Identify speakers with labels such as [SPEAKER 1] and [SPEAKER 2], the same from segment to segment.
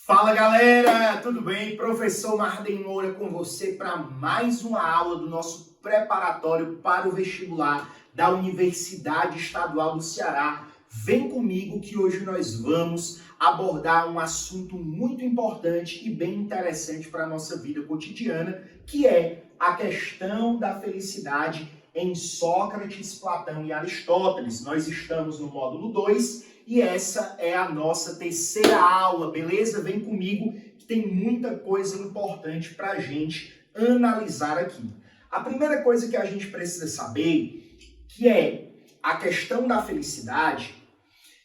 [SPEAKER 1] Fala galera, tudo bem? Professor Marden Moura com você para mais uma aula do nosso preparatório para o vestibular da Universidade Estadual do Ceará. Vem comigo que hoje nós vamos abordar um assunto muito importante e bem interessante para a nossa vida cotidiana, que é a questão da felicidade em Sócrates, Platão e Aristóteles. Nós estamos no módulo 2 e essa é a nossa terceira aula, beleza? Vem comigo que tem muita coisa importante para a gente analisar aqui. A primeira coisa que a gente precisa saber, que é a questão da felicidade,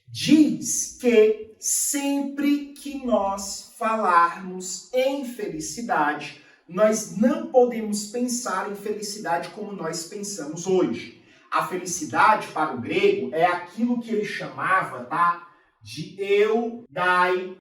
[SPEAKER 1] diz que sempre que nós falarmos em felicidade, nós não podemos pensar em felicidade como nós pensamos hoje. A felicidade, para o grego, é aquilo que ele chamava, de eudaimonia.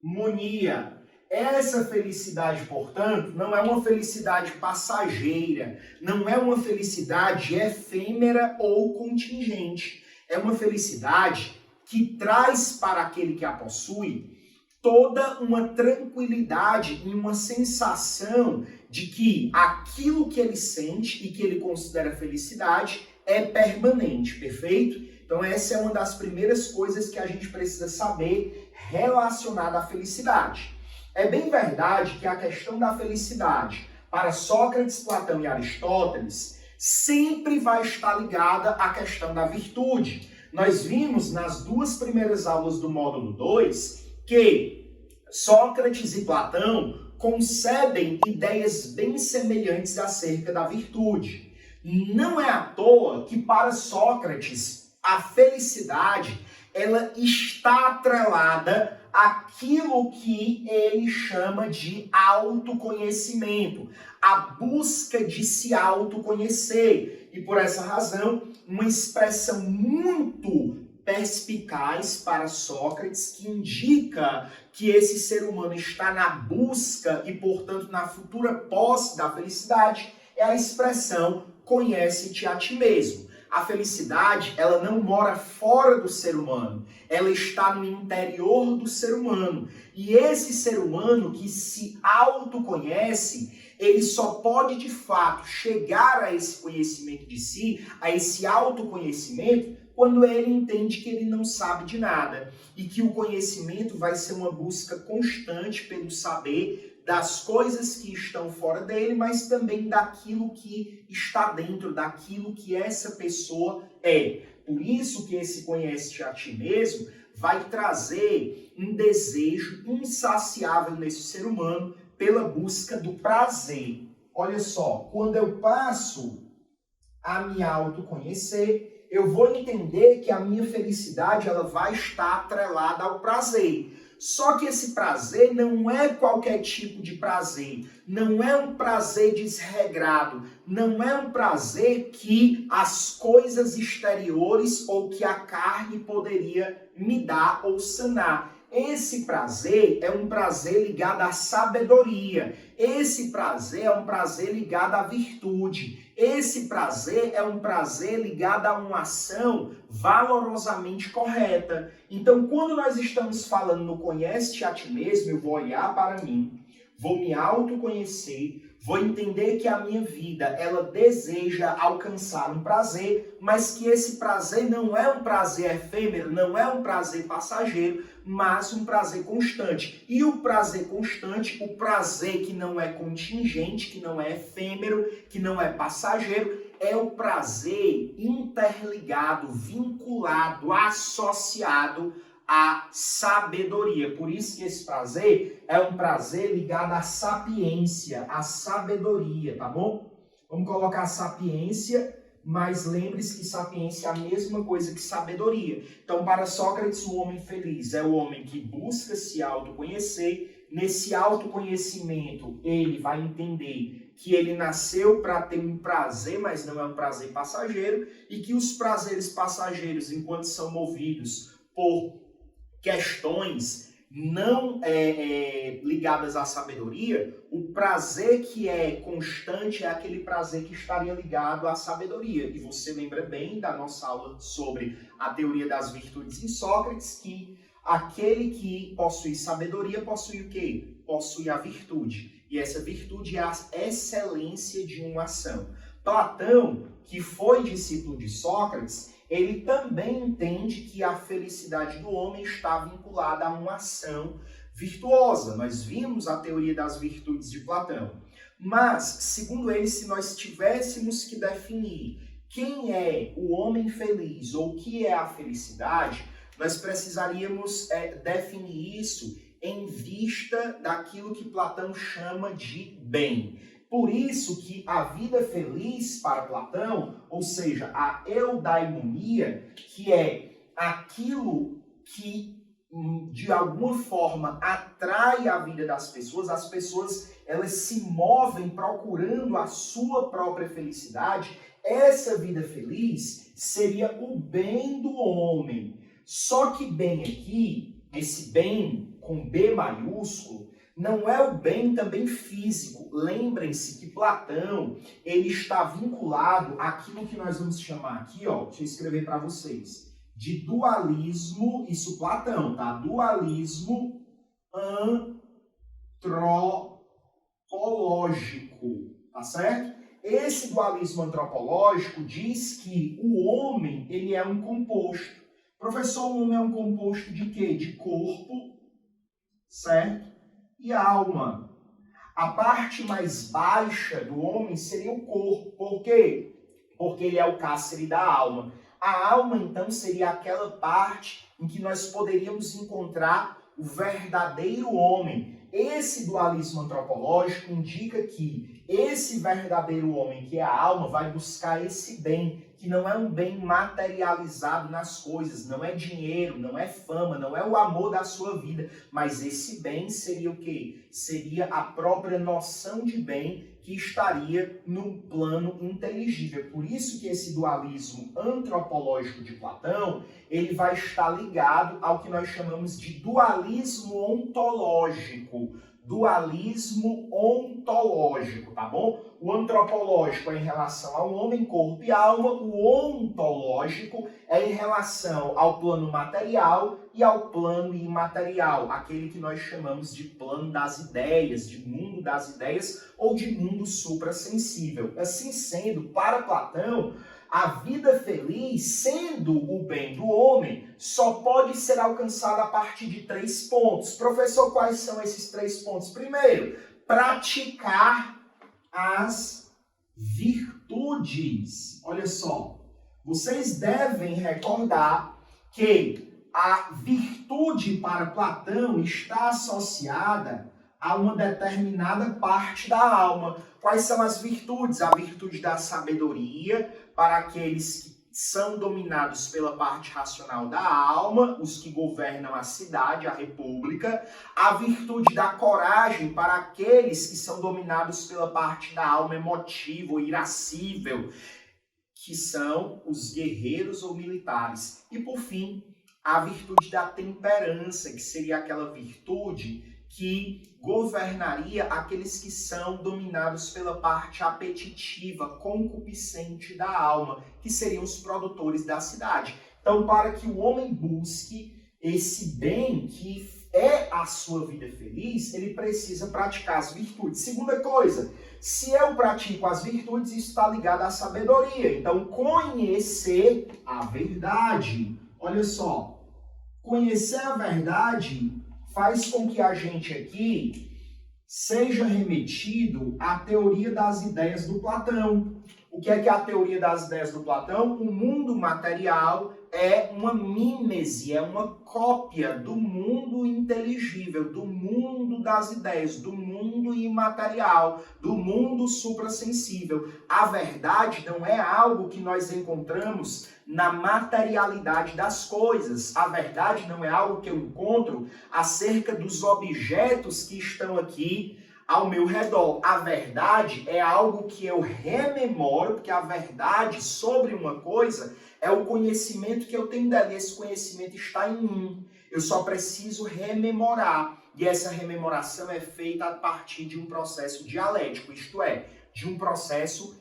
[SPEAKER 1] Essa felicidade, portanto, não é uma felicidade passageira, não é uma felicidade efêmera ou contingente. É uma felicidade que traz para aquele que a possui toda uma tranquilidade e uma sensação de que aquilo que ele sente e que ele considera felicidade é permanente, perfeito? Então essa é uma das primeiras coisas que a gente precisa saber relacionada à felicidade. É bem verdade que a questão da felicidade para Sócrates, Platão e Aristóteles sempre vai estar ligada à questão da virtude. Nós vimos nas duas primeiras aulas do módulo 2 que Sócrates e Platão concebem ideias bem semelhantes acerca da virtude. Não é à toa que para Sócrates a felicidade ela está atrelada àquilo que ele chama de autoconhecimento, a busca de se autoconhecer. E por essa razão, uma expressão muito perspicaz para Sócrates que indica que esse ser humano está na busca e, portanto, na futura posse da felicidade é a expressão conhece-te a ti mesmo. A felicidade, ela não mora fora do ser humano, ela está no interior do ser humano. E esse ser humano que se autoconhece, ele só pode de fato chegar a esse conhecimento de si, a esse autoconhecimento, quando ele entende que ele não sabe de nada e que o conhecimento vai ser uma busca constante pelo saber das coisas que estão fora dele, mas também daquilo que está dentro, daquilo que essa pessoa é. Por isso que esse conhece-te a ti mesmo vai trazer um desejo insaciável nesse ser humano pela busca do prazer. Olha só, quando eu passo a me autoconhecer, eu vou entender que a minha felicidade ela vai estar atrelada ao prazer. Só que esse prazer não é qualquer tipo de prazer, não é um prazer desregrado, não é um prazer que as coisas exteriores ou que a carne poderia me dar ou sanar. Esse prazer é um prazer ligado à sabedoria. Esse prazer é um prazer ligado à virtude. Esse prazer é um prazer ligado a uma ação valorosamente correta. Então, quando nós estamos falando no conhece-te a ti mesmo, eu vou olhar para mim, vou me autoconhecer, vou entender que a minha vida, ela deseja alcançar um prazer, mas que esse prazer não é um prazer efêmero, não é um prazer passageiro, mas um prazer constante. E o prazer constante, o prazer que não é contingente, que não é efêmero, que não é passageiro, é o prazer interligado, vinculado, associado à sabedoria. Por isso que esse prazer é um prazer ligado à sapiência, à sabedoria, tá bom? Vamos colocar sapiência, mas lembre-se que sapiência é a mesma coisa que sabedoria. Então, para Sócrates, o homem feliz é o homem que busca se autoconhecer. Nesse autoconhecimento, ele vai entender que ele nasceu para ter um prazer, mas não é um prazer passageiro, e que os prazeres passageiros, enquanto são movidos por questões não ligadas à sabedoria, o prazer que é constante é aquele prazer que estaria ligado à sabedoria. E você lembra bem da nossa aula sobre a teoria das virtudes em Sócrates, que Aquele que possui sabedoria possui o quê? Possui a virtude. E essa virtude é a excelência de uma ação. Platão, que foi discípulo de Sócrates, ele também entende que a felicidade do homem está vinculada a uma ação virtuosa. Nós vimos a teoria das virtudes de Platão. Mas, segundo ele, se nós tivéssemos que definir quem é o homem feliz ou o que é a felicidade, nós precisaríamos definir isso em vista daquilo que Platão chama de bem. Por isso que a vida feliz para Platão, ou seja, a eudaimonia, que é aquilo que de alguma forma atrai a vida das pessoas, as pessoas elas se movem procurando a sua própria felicidade, essa vida feliz seria o bem do homem. Só que bem aqui, esse bem com B maiúsculo, não é o bem também físico. Lembrem-se que Platão, ele está vinculado àquilo que nós vamos chamar aqui, ó, deixa eu escrever para vocês, de dualismo, isso Platão, tá? Dualismo antropológico, tá certo? Esse dualismo antropológico diz que o homem, ele é um composto. Professor, o homem é um composto de quê? De corpo, certo? E alma. A parte mais baixa do homem seria o corpo. Por quê? Porque ele é o cárcere da alma. A alma, então, seria aquela parte em que nós poderíamos encontrar o verdadeiro homem. Esse dualismo antropológico indica que esse verdadeiro homem, que é a alma, vai buscar esse bem, que não é um bem materializado nas coisas, não é dinheiro, não é fama, não é o amor da sua vida, mas esse bem seria o quê? Seria a própria noção de bem que estaria no plano inteligível. Por isso que esse dualismo antropológico de Platão, ele vai estar ligado ao que nós chamamos de dualismo ontológico. Dualismo ontológico, tá bom? O antropológico é em relação ao homem, corpo e alma. O ontológico é em relação ao plano material e ao plano imaterial, aquele que nós chamamos de plano das ideias, de mundo das ideias ou de mundo suprassensível. Assim sendo, para Platão, a vida feliz, sendo o bem do homem, só pode ser alcançada a partir de 3 pontos. Professor, quais são esses 3 pontos? Primeiro, praticar as virtudes. Olha só, vocês devem recordar que a virtude para Platão está associada a uma determinada parte da alma. Quais são as virtudes? A virtude da sabedoria, para aqueles que são dominados pela parte racional da alma, os que governam a cidade, a república. A virtude da coragem, para aqueles que são dominados pela parte da alma emotiva ou irascível, que são os guerreiros ou militares. E, por fim, a virtude da temperança, que seria aquela virtude que governaria aqueles que são dominados pela parte apetitiva, concupiscente da alma, que seriam os produtores da cidade. Então, para que o homem busque esse bem que é a sua vida feliz, ele precisa praticar as virtudes. Segunda coisa, se eu pratico as virtudes, isso está ligado à sabedoria. Então, conhecer a verdade. Olha só, conhecer a verdade faz com que a gente aqui seja remetido à teoria das ideias do Platão. O que é a teoria das ideias do Platão? O mundo material é uma mímese, é uma cópia do mundo inteligível, do mundo das ideias, do mundo imaterial, do mundo suprassensível. A verdade não é algo que nós encontramos na materialidade das coisas. A verdade não é algo que eu encontro acerca dos objetos que estão aqui ao meu redor. A verdade é algo que eu rememoro, porque a verdade sobre uma coisa é o conhecimento que eu tenho dela. E esse conhecimento está em mim. Eu só preciso rememorar. E essa rememoração é feita a partir de um processo dialético, isto é, de um processo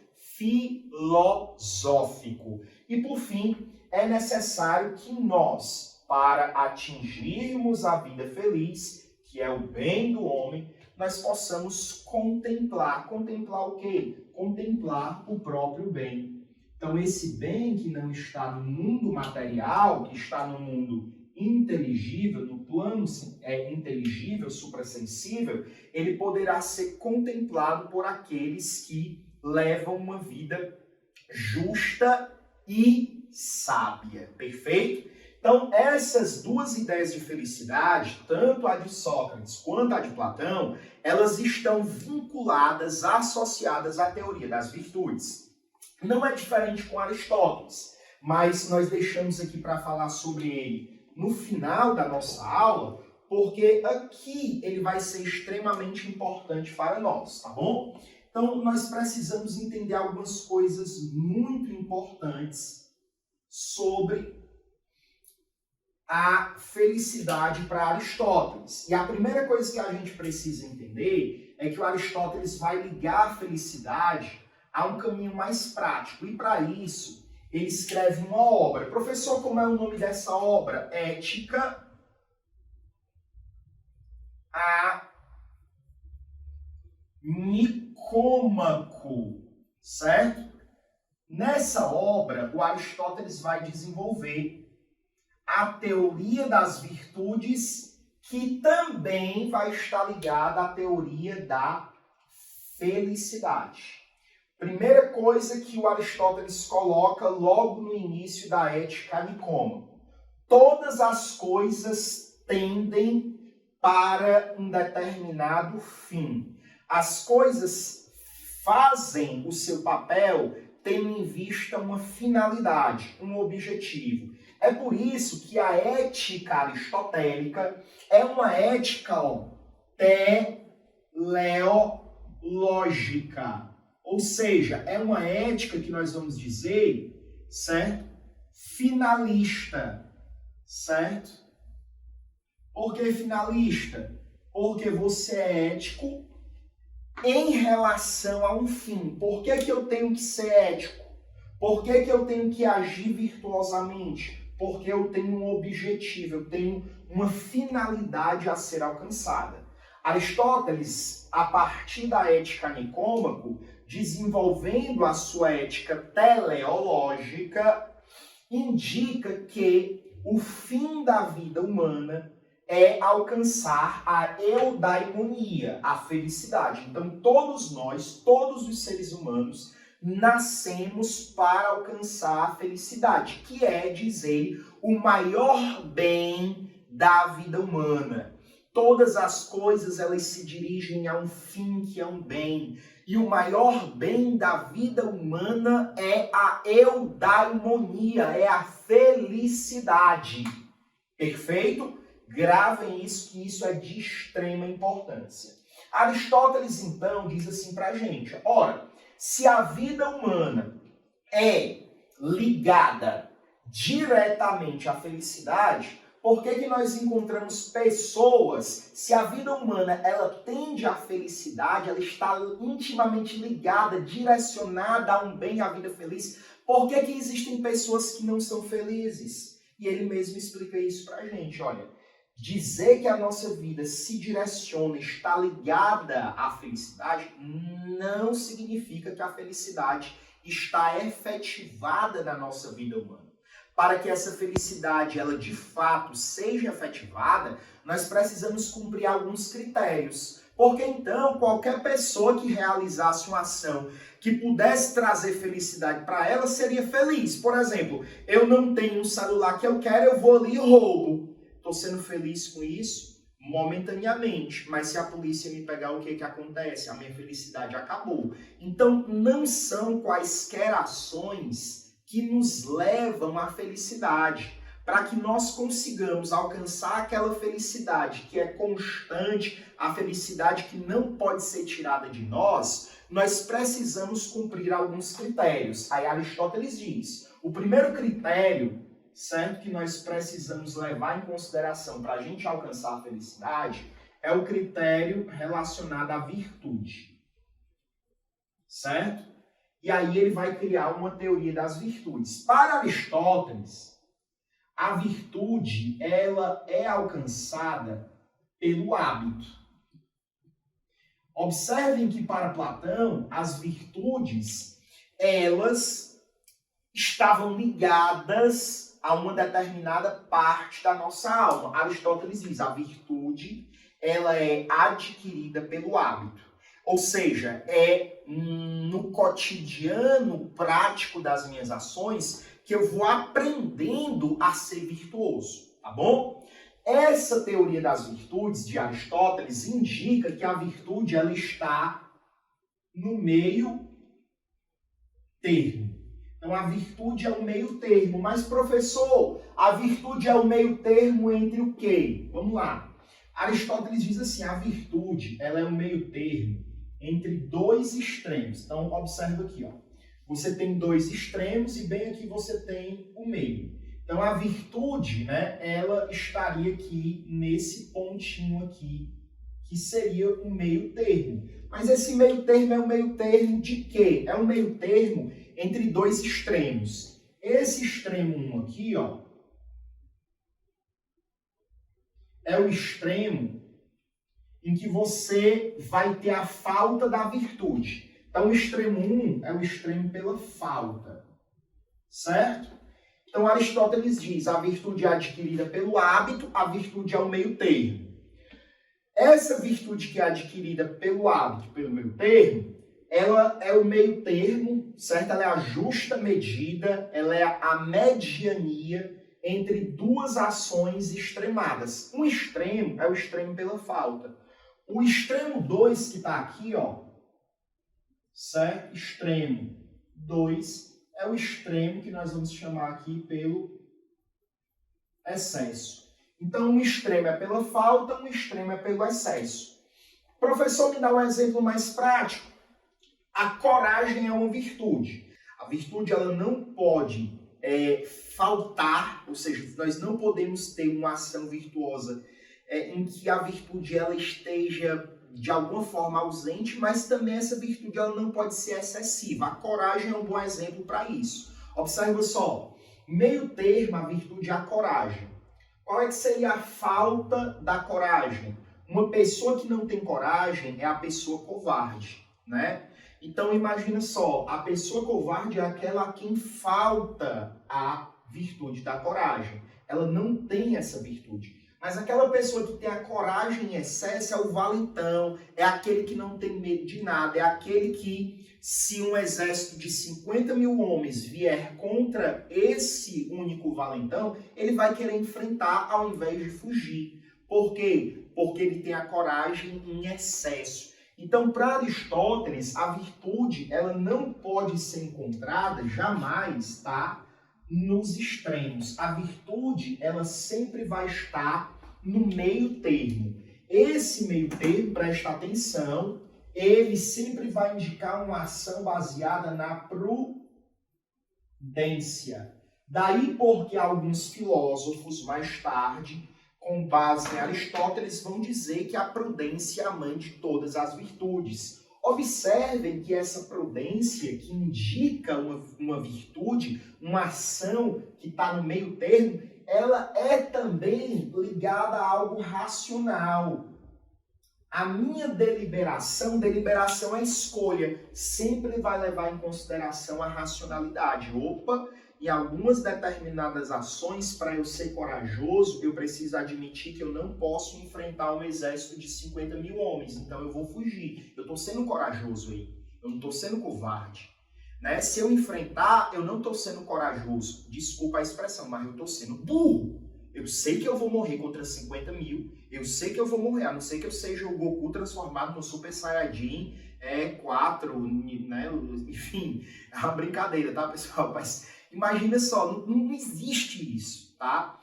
[SPEAKER 1] filosófico. E, por fim, é necessário que nós para atingirmos a vida feliz, que é o bem do homem, nós possamos contemplar. Contemplar o quê? Contemplar o próprio bem. Então, esse bem que não está no mundo material, que está no mundo inteligível, no plano inteligível, suprassensível, ele poderá ser contemplado por aqueles que levam uma vida justa e sábia. Perfeito? Então, essas duas ideias de felicidade, tanto a de Sócrates quanto a de Platão, elas estão vinculadas, associadas à teoria das virtudes. Não é diferente com Aristóteles, mas nós deixamos aqui para falar sobre ele no final da nossa aula, porque aqui ele vai ser extremamente importante para nós, tá bom? Então, nós precisamos entender algumas coisas muito importantes sobre a felicidade para Aristóteles. E a primeira coisa que a gente precisa entender é que o Aristóteles vai ligar a felicidade a um caminho mais prático. E para isso, ele escreve uma obra. Professor, como é o nome dessa obra? Ética a Nicômaco, certo? Nessa obra, o Aristóteles vai desenvolver a teoria das virtudes, que também vai estar ligada à teoria da felicidade. Primeira coisa que o Aristóteles coloca logo no início da Ética a Nicômaco: todas as coisas tendem para um determinado fim. As coisas fazem o seu papel tendo em vista uma finalidade, um objetivo. É por isso que a ética aristotélica é uma ética teleológica. Ou seja, é uma ética que nós vamos dizer, certo? Finalista, certo? Por que finalista? Porque você é ético em relação a um fim. Por que eu tenho que ser ético? Por que eu tenho que agir virtuosamente? Porque eu tenho um objetivo, eu tenho uma finalidade a ser alcançada. Aristóteles, a partir da Ética Nicômaco, desenvolvendo a sua ética teleológica, indica que o fim da vida humana é alcançar a eudaimonia, a felicidade. Então, todos nós, todos os seres humanos, nascemos para alcançar a felicidade, que é, diz ele, o maior bem da vida humana. Todas as coisas, elas se dirigem a um fim que é um bem. E o maior bem da vida humana é a eudaimonia, é a felicidade. Perfeito? Gravem isso, que isso é de extrema importância. Aristóteles, então, diz assim pra gente: ora, se a vida humana é ligada diretamente à felicidade, por que nós encontramos pessoas, se a vida humana ela tende à felicidade, ela está intimamente ligada, direcionada a um bem, à vida feliz, por que existem pessoas que não são felizes? E ele mesmo explica isso pra gente, olha. Dizer que a nossa vida se direciona, está ligada à felicidade, não significa que a felicidade está efetivada na nossa vida humana. Para que essa felicidade, ela de fato seja efetivada, nós precisamos cumprir alguns critérios. Porque então, qualquer pessoa que realizasse uma ação que pudesse trazer felicidade para ela, seria feliz. Por exemplo, eu não tenho um celular que eu quero, eu vou ali e roubo. Estou sendo feliz com isso momentaneamente, mas se a polícia me pegar, o que acontece? A minha felicidade acabou. Então, não são quaisquer ações que nos levam à felicidade. Para que nós consigamos alcançar aquela felicidade que é constante, a felicidade que não pode ser tirada de nós, nós precisamos cumprir alguns critérios. Aí Aristóteles diz, o primeiro critério, certo, que nós precisamos levar em consideração para a gente alcançar a felicidade é o critério relacionado à virtude, certo? E aí ele vai criar uma teoria das virtudes. Para Aristóteles, a a virtude, ela é alcançada pelo hábito. Observem que para Platão, as virtudes, elas estavam ligadas a uma determinada parte da nossa alma. Aristóteles diz, a virtude, ela é adquirida pelo hábito. Ou seja, é no cotidiano prático das minhas ações que eu vou aprendendo a ser virtuoso, tá bom? Essa teoria das virtudes de Aristóteles indica que a virtude ela está no meio termo. Então a virtude é o meio termo. Mas, professor, a virtude é o meio termo entre o quê? Vamos lá. Aristóteles diz assim, a virtude ela é o meio termo entre dois extremos. Então, observa aqui, ó. Você tem dois extremos e bem aqui você tem o meio. Então, a virtude, né, ela estaria aqui nesse pontinho aqui, que seria o meio termo. Mas esse meio termo é o meio termo de quê? É um meio termo entre dois extremos. Esse extremo 1 aqui, ó, é o extremo em que você vai ter a falta da virtude. Então, o extremo 1 é o extremo pela falta, certo? Então, Aristóteles diz, a virtude é adquirida pelo hábito, a virtude é o meio termo. Essa virtude que é adquirida pelo hábito, pelo meio termo, ela é o meio termo, certo? Ela é a justa medida, ela é a mediania entre duas ações extremadas. Um extremo é o extremo pela falta. O extremo 2 que está aqui, ó, certo? Extremo 2 é o extremo que nós vamos chamar aqui pelo excesso. Então, um extremo é pela falta, um extremo é pelo excesso. Professor, me dá um exemplo mais prático. A coragem é uma virtude. A virtude ela não pode faltar, ou seja, nós não podemos ter uma ação virtuosa em que a virtude ela esteja de alguma forma ausente, mas também essa virtude ela não pode ser excessiva. A coragem é um bom exemplo para isso. Observa só, meio termo, a virtude é a coragem. Qual é que seria a falta da coragem? Uma pessoa que não tem coragem é a pessoa covarde, né? Então imagina só, a pessoa covarde é aquela a quem falta a virtude da coragem. Ela não tem essa virtude. Mas aquela pessoa que tem a coragem em excesso é o valentão, é aquele que não tem medo de nada, é aquele que, se um exército de 50 mil homens vier contra esse único valentão, ele vai querer enfrentar ao invés de fugir. Por quê? Porque ele tem a coragem em excesso. Então, para Aristóteles, a virtude ela não pode ser encontrada jamais, tá, nos extremos. A virtude ela sempre vai estar no meio termo. Esse meio termo, presta atenção, ele sempre vai indicar uma ação baseada na prudência. Daí porque alguns filósofos mais tarde, com base em Aristóteles, vão dizer que a prudência é a mãe de todas as virtudes. Observem que essa prudência, que indica uma virtude, uma ação que está no meio termo, ela é também ligada a algo racional. A minha deliberação é escolha, sempre vai levar em consideração a racionalidade. Opa! Em algumas determinadas ações, para eu ser corajoso, eu preciso admitir que eu não posso enfrentar um exército de 50 mil homens, então eu vou fugir. Eu estou sendo corajoso aí, eu não estou sendo covarde. Né? Se eu enfrentar, eu não estou sendo corajoso. Desculpa a expressão, mas eu estou sendo burro. Eu sei que eu vou morrer contra 50 mil, eu sei que eu vou morrer, a não ser que eu seja o Goku transformado no Super Saiyajin 4, né? Enfim, é uma brincadeira, tá, pessoal? Mas imagina só, não existe isso, tá?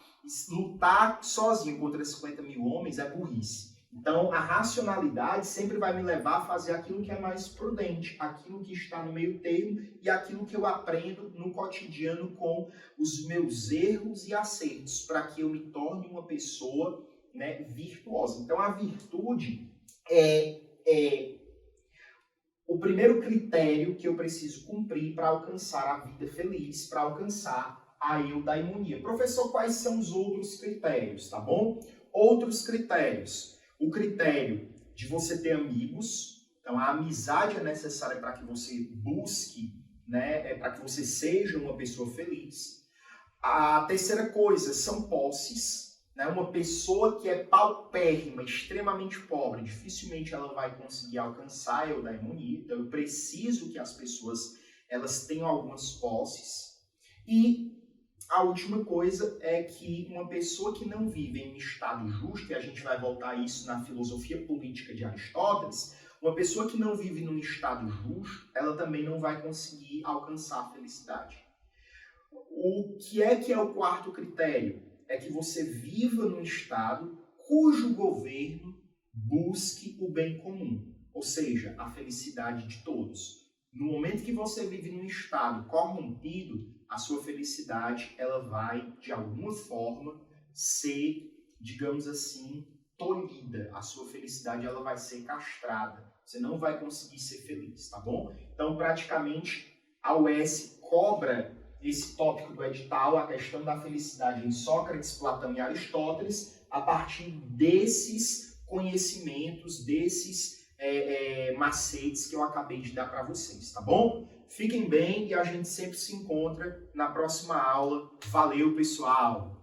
[SPEAKER 1] Lutar sozinho contra 50 mil homens é burrice. Então, a racionalidade sempre vai me levar a fazer aquilo que é mais prudente, aquilo que está no meio termo e aquilo que eu aprendo no cotidiano com os meus erros e acertos, para que eu me torne uma pessoa, né, virtuosa. Então, a virtude é o primeiro critério que eu preciso cumprir para alcançar a vida feliz, para alcançar a eudaimonia. Professor, quais são os outros critérios, tá bom? Outros critérios. O critério de você ter amigos. Então, a amizade é necessária para que você busque, né, para que você seja uma pessoa feliz. A terceira coisa são posses. Né? Uma pessoa que é paupérrima, extremamente pobre, dificilmente ela vai conseguir alcançar a eudaimonia. Então, eu preciso que as pessoas elas tenham algumas posses. E a última coisa é que uma pessoa que não vive em um estado justo, e a gente vai voltar a isso na filosofia política de Aristóteles, uma pessoa que não vive num estado justo, ela também não vai conseguir alcançar a felicidade. O que é o quarto critério? É que você viva num estado cujo governo busque o bem comum, ou seja, a felicidade de todos. No momento que você vive num estado corrompido, a sua felicidade ela vai, de alguma forma, ser, digamos assim, tolhida. A sua felicidade ela vai ser castrada. Você não vai conseguir ser feliz, tá bom? Então, praticamente, a UES cobra esse tópico do edital, a questão da felicidade em Sócrates, Platão e Aristóteles, a partir desses conhecimentos, desses macetes que eu acabei de dar para vocês, tá bom? Fiquem bem e a gente sempre se encontra na próxima aula. Valeu, pessoal!